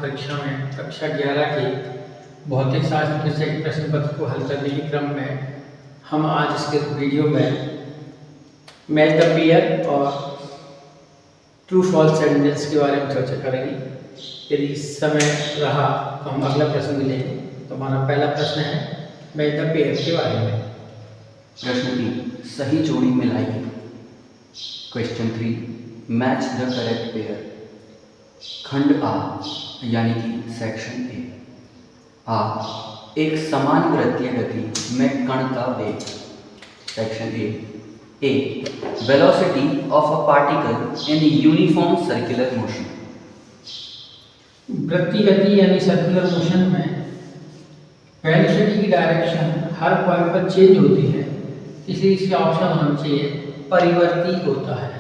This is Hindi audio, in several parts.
परीक्षा में कक्षा 11 के भौतिक शास्त्र विषय के प्रश्न पत्र को हल करने के क्रम में हम आज इसके वीडियो में मैच द पेयर और ट्रू फॉल्स सेंटेंस के बारे में चर्चा करेंगे। यदि समय रहा तो हम अगला प्रश्न लेंगे। तो हमारा पहला प्रश्न है मैच द पेयर के बारे में। प्रश्न 3, सही जोड़ी मिलाइए। Question 3, match the correct pair. खंड आ यानी कि सेक्शन ए। आ, एक समान वृत्तीय गति में कण का वेग। Section A, velocity of a particle in uniform circular motion. वृत्तीय गति यानी सर्कुलर मोशन में वेलोसिटी की डायरेक्शन हर पॉइंट पर चेंज होती है, इसलिए इसका ऑप्शन होना चाहिए परिवर्ती होता है।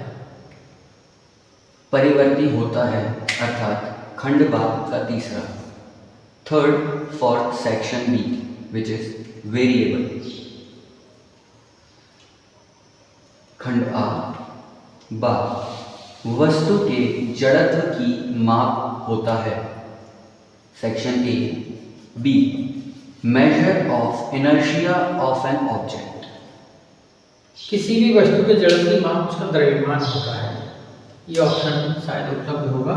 परिवर्ती होता है अर्थात खंड बा का तीसरा। Third for section B which is variable. खंड आ, बा, वस्तु के जड़त्व की माप होता है। Section A, B, measure of inertia of an object. किसी भी वस्तु के जड़त्व की माप उसका द्रव्यमान होता है। ये ऑप्शन शायद उपलब्ध होगा।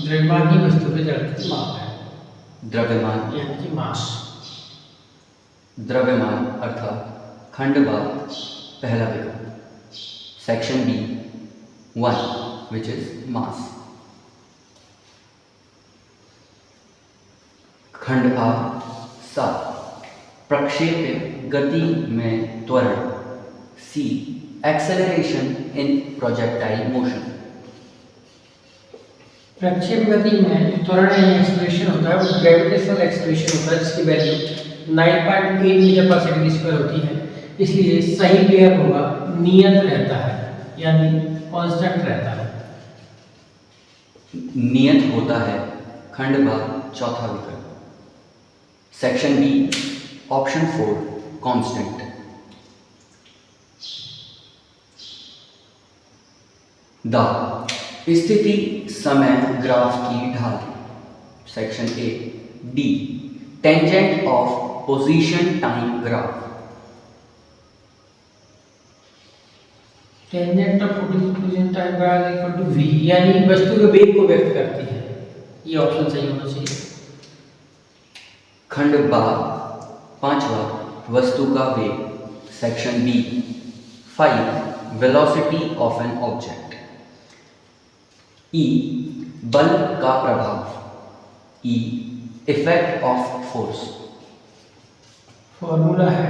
द्रव्यमान ही वस्तु के जड़त्व की माप है। द्रव्यमान यानी कि मास। द्रव्यमान अर्थात खंड बा पहला विकल्प। Section B 1 which is mass. खंड आ 7, प्रक्षेप्य गति में त्वरण। C, acceleration in projectile motion. प्रक्षेप गति में जो त्वरण यानी एक्सेलरेशन होता है वो ग्रेविटेशनल एक्सेलरेशन होता है, जिसकी वैल्यू 9.8 मीटर पर सेकंड स्क्वायर होती है। इसलिए सही पेयर होगा नियत रहता है यानी कांस्टेंट रहता है। नियत होता है खंड बा चौथा विकल्प। Section B option 4 constant. द, स्थिति समय ग्राफ की ढाल। Section A, D, tangent of position time graph. Tangent of position time graph equal to v, यानी वस्तु के वेग को व्यक्त करती है। ये ऑप्शन सही होना चाहिए। खंड बा पांचवा, वस्तु का वेग। Section B 5, velocity of an object. ई, बल का प्रभाव। ई, इफेक्ट ऑफ फोर्स। फॉर्मूला है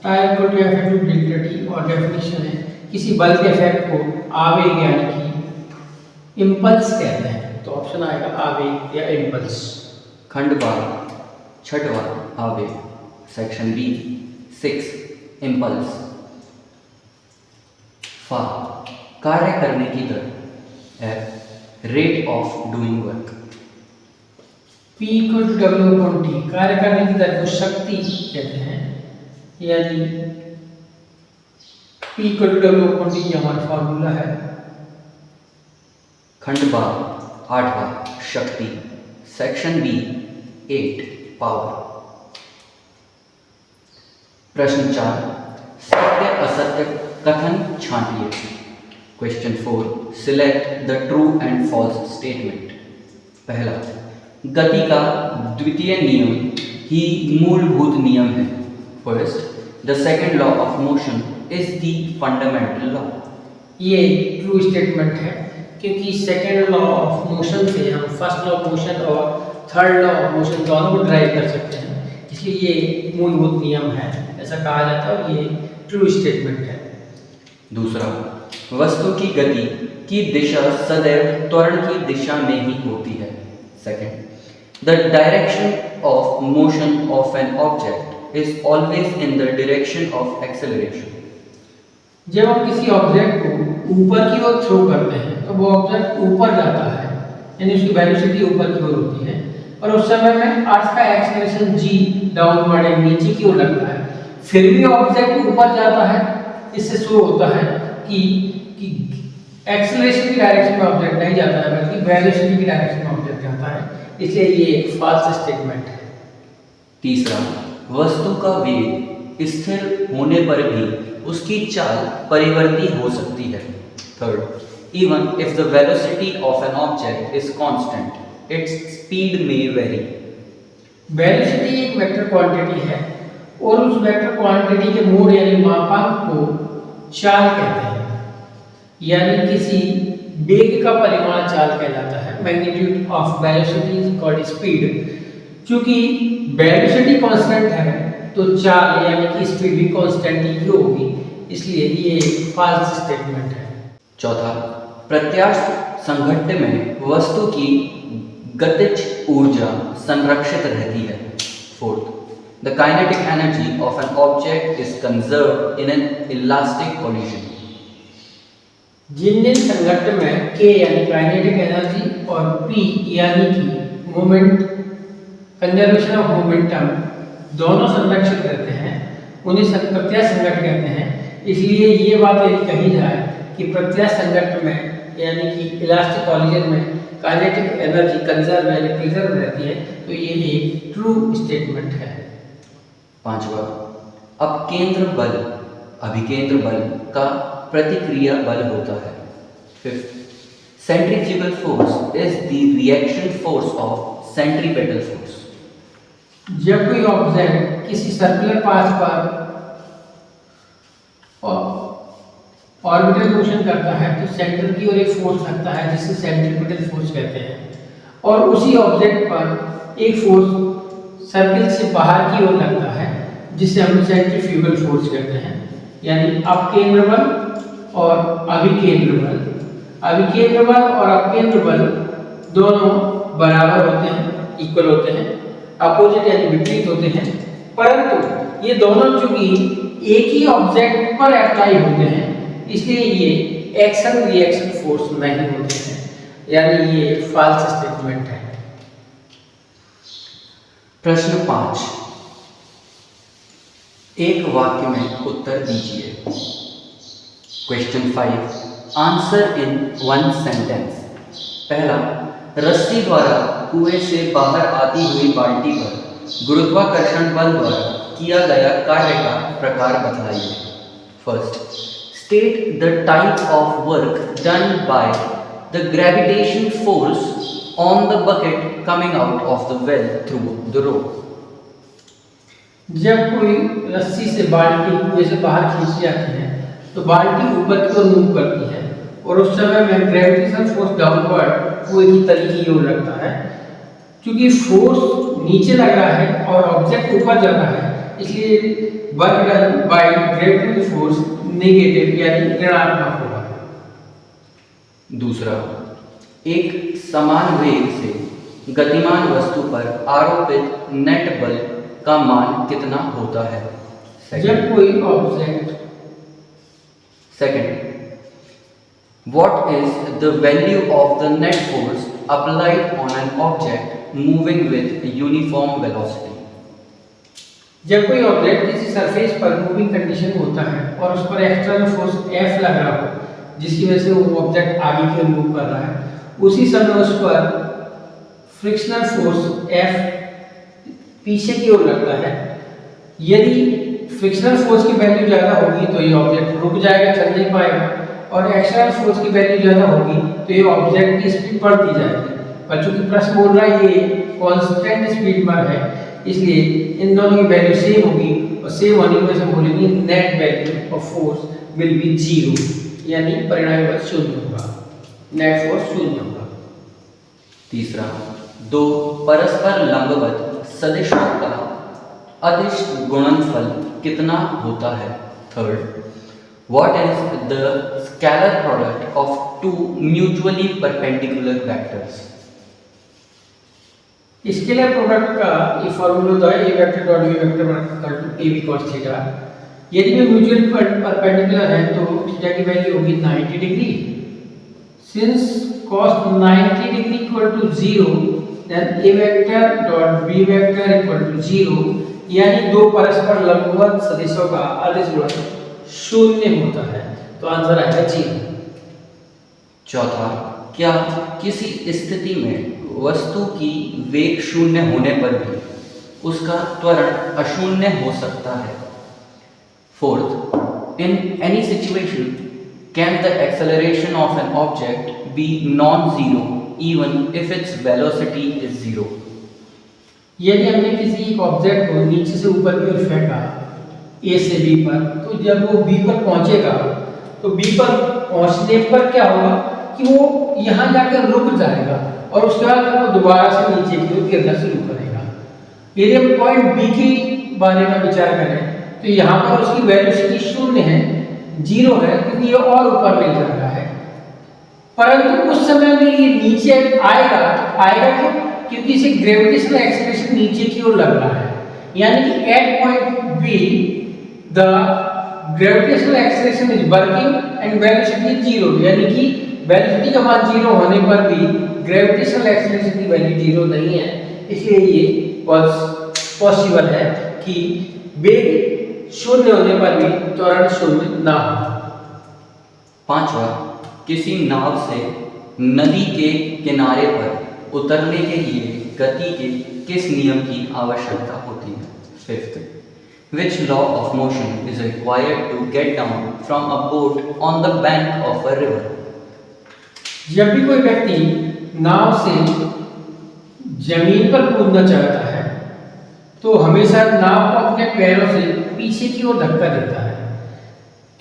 time equal to F into delta t और डेफिनेशन है किसी बल के इफेक्ट को आवेग यानी कि इम्पल्स कहते हैं। तो ऑप्शन आएगा आवेग या इम्पल्स। खंड बा छठवा, आवेग। Section B 6, impulse. फा, कार्य करने की दर। F, rate of doing work. P equal to W upon t, कार्य करने की दर को शक्ति कहते हैं, यानी P equal to W upon t हमारा फॉर्मूला है। खंड बा आठवा, शक्ति। Section B 8, power. प्रश्न 4, सत्य असत्य कथन छांटिए। Question 4, select the true and false statement. पहला, गति का द्वितीय नियम ही मूलभूत नियम है। First, the second law of motion is the fundamental law. ये ट्रू स्टेटमेंट है क्योंकि सेकंड लॉ ऑफ मोशन से हम फर्स्ट लॉ ऑफ मोशन और थर्ड लॉ ऑफ मोशन दोनों को ड्राइव कर सकते हैं, इसलिए ये मूलभूत नियम है, ऐसा कहा जाता है और ये ट्रू स्टेटमेंट है। दूसरा, वस्तु की गति की दिशा सदैव त्वरण की दिशा में ही होती है। Second, the direction of motion of an object is always in the direction of acceleration. जब हम किसी ऑब्जेक्ट को ऊपर की ओर थ्रो करते हैं तो वो ऑब्जेक्ट ऊपर जाता है, यानी उसकी वेलोसिटी ऊपर की ओर होती है, और उस समय में अर्थ का एक्सेलरेशन g डाउनवर्ड है, नीचे की ओर लगता है। फिर भी ऑब्जेक्ट ऊपर जाता है, इससे शो होता है कि एक्सेलरेशन की डायरेक्शन में ऑब्जेक्ट नहीं जाता है बल्कि वेलोसिटी की डायरेक्शन में ऑब्जेक्ट जाता है, इसलिए ये एक फॉल्स स्टेटमेंट है। तीसरा, वस्तु का वेग स्थिर होने पर भी उसकी चाल परिवर्ती हो सकती है। Third, even if the velocity of an object is constant its speed में वेरी। वेलोसिटी एक वेक्टर क्वांटिटी है और उस वेक्टर क्वांटिटी के मोड यानी मापांक को चाल कहते हैं, यानी किसी वेग का परिमाण चाल कहलाता है। Magnitude of velocity is called speed. चूंकि वेलोसिटी कांस्टेंट है तो चाल यानी कि स्पीड भी कांस्टेंट ही होगी, इसलिए ये फॉल्स स्टेटमेंट है। चौथा, प्रत्यास्थ संघट्ट में वस्तु की गतिज ऊर्जा संरक्षित रहती है। Fourth, the kinetic energy of an object is conserved in an elastic collision. जिन संघट्ट में K यानी काइनेटिक एनर्जी और P यानी कि मोमेंट कंजर्वेशन ऑफ मोमेंटम दोनों संरक्षित रहते हैं, उन्हें प्रत्यास्थ संघट्ट कहते हैं। इसलिए ये बात यदि कही जाए कि प्रत्यास्थ संघट्ट में यानी कि इलास्टिक कोलिजन में काइनेटिक एनर्जी कंजर्व यानी प्रिजर्व रहती है, तो ये एक ट्रू स्टेटमेंट है। पांचवा, अपकेंद्र बल अभिकेंद्र बल का प्रतिक्रिया बल होता है। Fifth, centrifugal force is the reaction force of centripetal force. जब कोई ऑब्जेक्ट किसी सर्कुलर पाथ पर ऑर्बिटल मोशन करता है तो सेंटर की ओर एक फोर्स लगता है जिसे सेंट्रीपेटल फोर्स कहते हैं, और उसी ऑब्जेक्ट पर एक फोर्स सर्किल से बाहर की ओर लगता है जिसे हम सेंट्रीफ्यूगल फोर्स कहते हैं, यानी अपकेंद्र बल और अभिकेंद्र बल। अभिकेंद्र बल और अपकेंद्र बल दोनों बराबर होते हैं, इक्वल होते हैं, अपोजिट यानी विपरीत होते हैं, परंतु ये दोनों चूंकि एक ही ऑब्जेक्ट पर अप्लाई होते हैं इसलिए ये एक्शन रिएक्शन फोर्स नहीं होते हैं, यानी ये फॉल्स स्टेटमेंट है। प्रश्न 5, एक वाक्य में उत्तर दीजिए। Question 5, answer in one sentence. पहला, रस्सी द्वारा कुएं से बाहर आती हुई बाल्टी पर गुरुत्वाकर्षण बल द्वारा किया गया कार्य का प्रकार बतलाइए। First, state the type of work done by the gravitation force on the bucket coming out of the well through the rope. जब कोई रस्सी से बाल्टी कुएं से बाहर खींची जाती है तो बाल्टी ऊपर की ओर मूव करती है और उस समय में ग्रेविटेशन फोर्स डाउनवर्ड कुएं की तली की ओर लगता है। क्योंकि फोर्स नीचे लग रहा है और ऑब्जेक्ट ऊपर जा रहा है इसलिए work done bye gravitation force negative यानी ऋणात्मक होगा। दूसरा, एक समान वेग से गतिमान वस्तु पर आरोपित नेट बल का मान कितना होता है? जब कोई object second, what is the value of the net force applied on an object moving with uniform velocity? जब कोई ऑब्जेक्ट किसी सरफेस पर मूविंग कंडीशन में होता है और उस पर एक्सटर्नल फोर्स F लग रहा हो जिसकी वजह से वो ऑब्जेक्ट आगे की ओर मूव कर रहा है, उसी समय उस पर फ्रिक्शनल फोर्स F पीछे की ओर लगता है। यदि फ्रिक्शनल फोर्स की वैल्यू ज़्यादा होगी तो ये ऑब्जेक्ट रुक जाएगा, चल नहीं पाएगा, और एक्सटर्नल फोर्स की वैल्यू ज़्यादा होगी तो ये ऑब्जेक्ट की स्पीड बढ़ती जाएगी। पर चूंकि प्रश्न बोल रहा है ये कांस्टेंट स्पीड पर है इसलिए इन दोनों की वैल्यू सेम होगी और सेम होने की वजह से बोलेंगे net value of force will be 0, यानी परिणामी बल 0 होगा, नेट फोर्स 0 होगा। तीसरा, दो परस्पर लंबवत सदिशों का अदिश गुणनफल कितना होता है? Third, what is the scalar product of two mutually perpendicular vectors? Scalar product का ये फॉर्मूला होता है a vector dot b vector equal to ab cos theta. यदि वे म्यूचुअली परपेंडिकुलर हैं तो थीटा की वैल्यू होगी 90 degree. Since cos 90 degree equal to 0 then a vector dot b vector equal to 0, यानी दो परस्पर लंबवत सदिशों का अदिश गुणन 0 होता है, तो आंसर आएगा 0। चौथा, क्या किसी स्थिति में वस्तु की वेग शून्य होने पर भी उसका त्वरण अशून्य हो सकता है? Fourth, in any situation can the acceleration of an object be non zero even if its velocity is zero? यदि हमने किसी एक ऑब्जेक्ट को नीचे से ऊपर की ओर फेंका ए से बी पर, तो जब वो बी पर पहुंचेगा तो बी पर पहुंचने पर क्या होगा कि वो यहाँ जाकर रुक जाएगा और उसके बाद वो दोबारा से नीचे की ओर गिरना शुरू करेगा। यदि हम पॉइंट बी के बारे में विचार करें तो यहाँ पर उसकी वेलोसिटी शून्य है, जीरो है, क्योंकि ये और ऊपर नहीं जा रहा है। परंतु उस समय में ये नीचे आएगा क्यों? क्योंकि इसे ग्रेविटेशनल एक्सेलरेशन नीचे की ओर लग रहा है, यानी कि at point B the gravitational acceleration is working and velocity zero, यानी कि वेलोसिटी का मान जीरो होने पर भी ग्रेविटेशनल एक्सेलरेशन की वैल्यू जीरो नहीं है। इसलिए ये पॉसिबल है कि वेग शून्य होने पर भी त्वरण शून्य ना हो। पांचवा, किसी नाव से नदी के किनारे पर उतरने के लिए गति के किस नियम की आवश्यकता होती है? Fifth, which law of motion is required to get down from a boat on the bank of a river? जब भी कोई व्यक्ति नाव से जमीन पर कूदना चाहता है तो हमेशा नाव को अपने पैरों से पीछे की ओर धक्का देता है,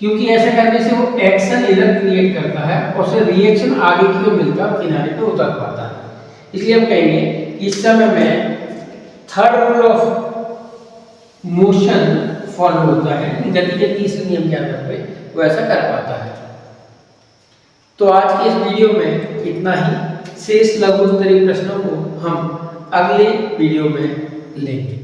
क्योंकि ऐसा करने से वो एक्शन इधर क्रिएट करता है और उसे रिएक्शन आगे की ओर मिलता है, किनारे पे उतर पाता है। इसलिए हम कहेंगे कि इस समय में third rule of motion follow होता है, गति के तीसरे नियम के आधार पे वो ऐसा कर पाता है। तो आज के इस वीडियो में इतना ही। शेष लघु उत्तरीय प्रश्नों को हम अगले वीडियो में लेंगे।